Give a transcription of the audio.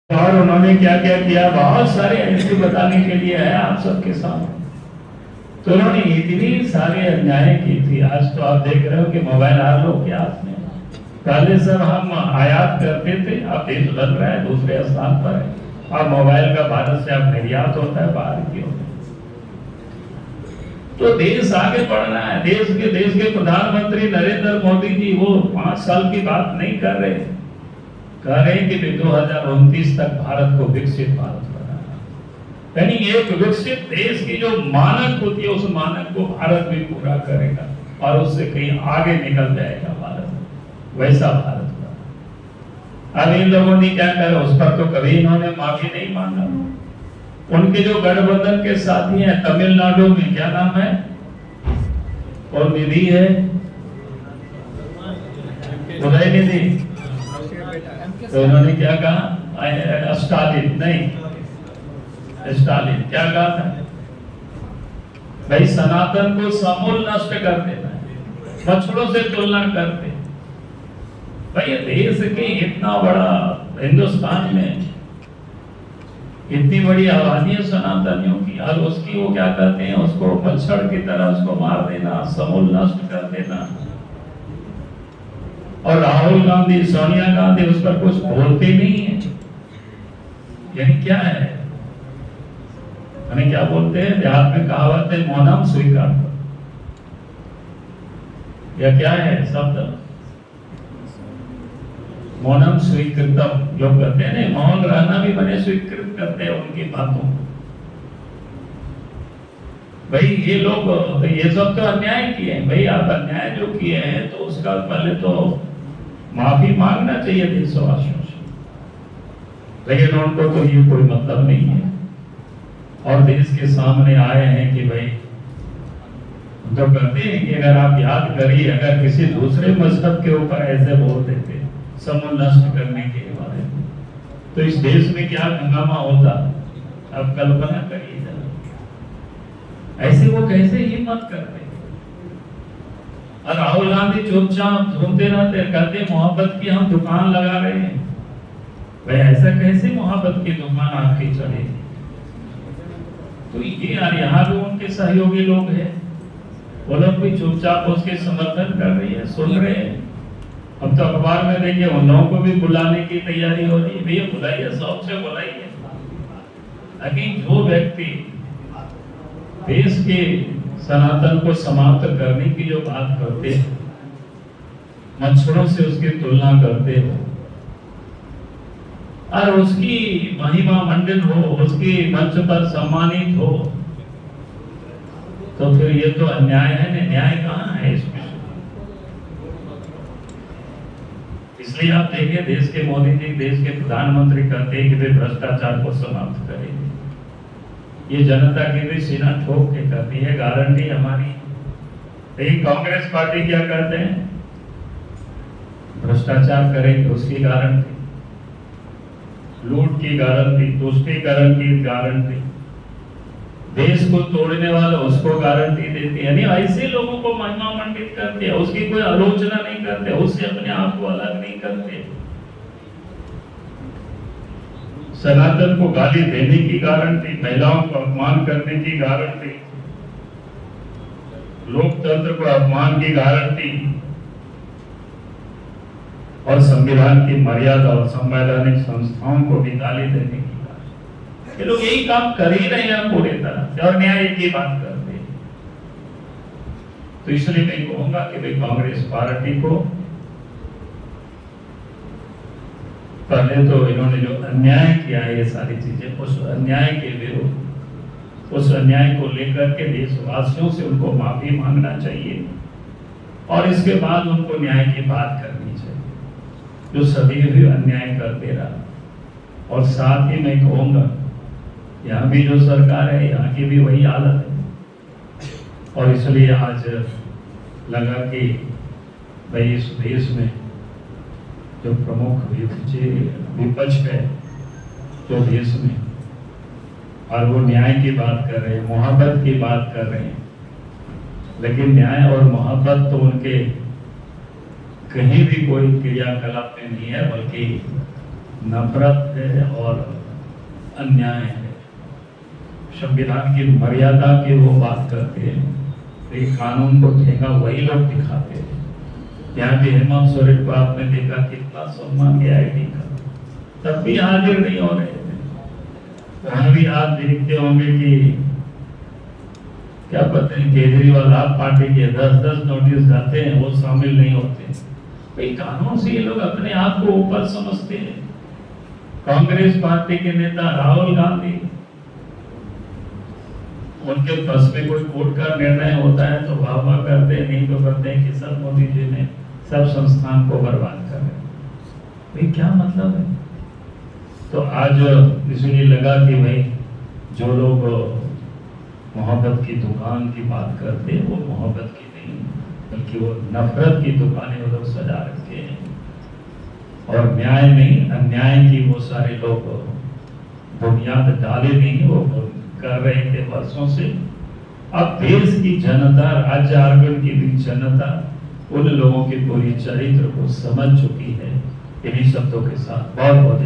और उन्होंने क्या क्या किया, बहुत सारे ऐसे बताने के लिए है आप सबके सामने। तो उन्होंने इतनी सारे अन्याय की थी। आज तो आप देख रहे हो कि मोबाइल हर लोग के हाथ में। पहले सब हम आयात करते थे, अब देश बन रहा है दूसरे स्थान पर है। अब मोबाइल का भारत से अब निर्यात होता है बाहर की ओर। तो देश आगे बढ़ रहा है। देश के प्रधानमंत्री नरेंद्र मोदी जी वो 5 साल की बात नहीं कर रहे, कह रहे हैं कि 2029 तक भारत को विकसित भारत बनाना। यानी एक विकसित देश की जो मानक होती है उस मानक को भारत भी पूरा करेगा और उससे कहीं आगे निकल जाएगा भारत, वैसा भारत बना। अब इन लोगों ने क्या करा, उस पर तो कभी इन्होंने माफी नहीं मांगा। उनके जो गठबंधन के साथी हैं तमिलनाडु में, क्या नाम है और निधि है, उदय निधि, तो उन्होंने क्या कहा, स्टालिन नहीं, स्टालिन क्या कहा था, भाई सनातन को समूल नष्ट कर देना है, मच्छरों से तुलना करते। भाई देश के इतना बड़ा हिंदुस्तान में इतनी बड़ी आबादी है सनातनियों की, और उसकी वो क्या कहते हैं, उसको मच्छर की तरह उसको मार देना, समूल नष्ट कर देना। और राहुल गांधी, सोनिया गांधी उस पर कुछ बोलते नहीं है। यानी क्या है, यानी क्या बोलते हैं, देहात में कहावत है मौनम स्वीकार, या क्या है शब्द, मौनम स्वीकृतम। लोग कहते हैं नहीं, मौन रहना भी बने स्वीकृत करते हैं उनकी बातों। भाई ये लोग ये सब तो अन्याय किए हैं। भाई आप अन्याय जो किए हैं तो उसका पहले तो माफी मांगना चाहिए देशवासियों से, लेकिन उनको तो ये कोई मतलब नहीं है। और देश के सामने आए हैं कि भाई तो कहते हैं कि अगर आप याद करिए, अगर किसी दूसरे मजहब के ऊपर ऐसे बोल देते समूल नष्ट करने के बारे में, तो इस देश में क्या हंगामा होता, आप कल्पना करिए जरा। ऐसे वो कैसे हिम्मत करते। और राहुल गांधी चुपचाप घूमते रहते, कहते मोहब्बत की हम दुकान लगा रहे हैं। भाई ऐसा कैसे मोहब्बत की दुकान आपकी चलेगी। तो ये यहाँ भी उनके सहयोगी लोग हैं, वो लोग भी चुपचाप उसके समर्थन कर रही है, सुन रहे हैं। अब तो अखबार में देखिए उन लोगों को भी बुलाने की तैयारी हो रही है। भैया बुलाइए, शौक से बुलाइए। लेकिन जो व्यक्ति देश के सनातन को समाप्त करने की जो बात करते हैं, मच्छरों से उसकी तुलना करते हो, और उसकी महिमा मंडित हो, उसकी मंच पर सम्मानित हो, तो फिर ये तो अन्याय है ना। न्याय कहाँ है इसमें। इसलिए आप देखिए देश के मोदी जी, देश के प्रधानमंत्री कहते हैं कि वे भ्रष्टाचार को समाप्त करेंगे। ये जनता की भी सीना ठोक के कहती है, गारंटी हमारी। लेकिन कांग्रेस पार्टी क्या करते हैं, भ्रष्टाचार करेंगे उसकी गारंटी, लूट की गारंटी, तुष्टीकरण की गारंटी, देश को तोड़ने वाला उसको गारंटी देती है। यानी ऐसे लोगों को महिमा मंडित करते हैं, उसकी कोई आलोचना नहीं करते, उससे अपने आप को अलग नहीं करते। सनातन को गाली देने की गारंटी, महिलाओं को अपमान करने की गारंटी, लोकतंत्र को अपमान की गारंटी, और संविधान की मर्यादा और संवैधानिक संस्थाओं को भी गाली देने की। ये लोग यही काम कर ही रहे हैं पूरी तरह से, और न्याय की बात करते हैं। तो इसलिए मैं कहूंगा कि भाई कांग्रेस पार्टी को पहले तो इन्होंने जो अन्याय किया है, ये सारी चीजें, उस अन्याय के विरुद्ध, उस अन्याय को लेकर के देशवासियों से उनको माफी मांगना चाहिए, और इसके बाद उनको न्याय की बात करनी चाहिए जो सभी भी अन्याय करते रहा। और साथ ही मैं कहूंगा यहाँ भी जो सरकार है, यहाँ की भी वही हालत है। और इसलिए आज लगा कि भाई इस देश में जो प्रमुख विपक्ष है जो देश में, और वो न्याय की बात कर रहे हैं, मोहब्बत की बात कर रहे हैं, लेकिन न्याय और मोहब्बत तो उनके कहीं भी कोई क्रियाकलाप में नहीं है, बल्कि नफरत है और अन्याय है। संविधान की मर्यादा की वो बात करते हैं, ये कानून को ठेका वही लोग दिखाते हैं। यहाँ भी हेमंत सोरेन को आपने देखा कितना सम्मान गया आईडी का, तब भी हाजिर नहीं हो रहे। वहां भी आप देखते होंगे कि क्या पता नहीं केजरीवाल आप पार्टी के 10-10 नोटिस जाते हैं, वो शामिल नहीं होते। भाई कानून से ये लोग अपने आप को ऊपर समझते हैं। कांग्रेस पार्टी के नेता राहुल गांधी, उनके बस में कोई कोर्ट का निर्णय होता है तो वाह वाह करते हैं, नहीं तो करते हैं कि सब मोदी जी ने सब संस्थान को बर्बाद कर दिया। भाई क्या मतलब है? तो आज इसलिए लगा कि भाई जो लोग मोहब्बत की दुकान की बात करते हैं वो मोहब्बत की नहीं, बल्कि वो नफरत की दुकानें वो लोग सजा रखे हैं। और न्याय नहीं अन्याय की वो सारे लोग बुनियाद डाले नहीं, वो कर रहे थे वर्षों से। अब देश की जनता, राज्य झारखंड की भी जनता उन लोगों के पूरी चरित्र को समझ चुकी है। इन्हीं शब्दों के साथ बहुत बहुत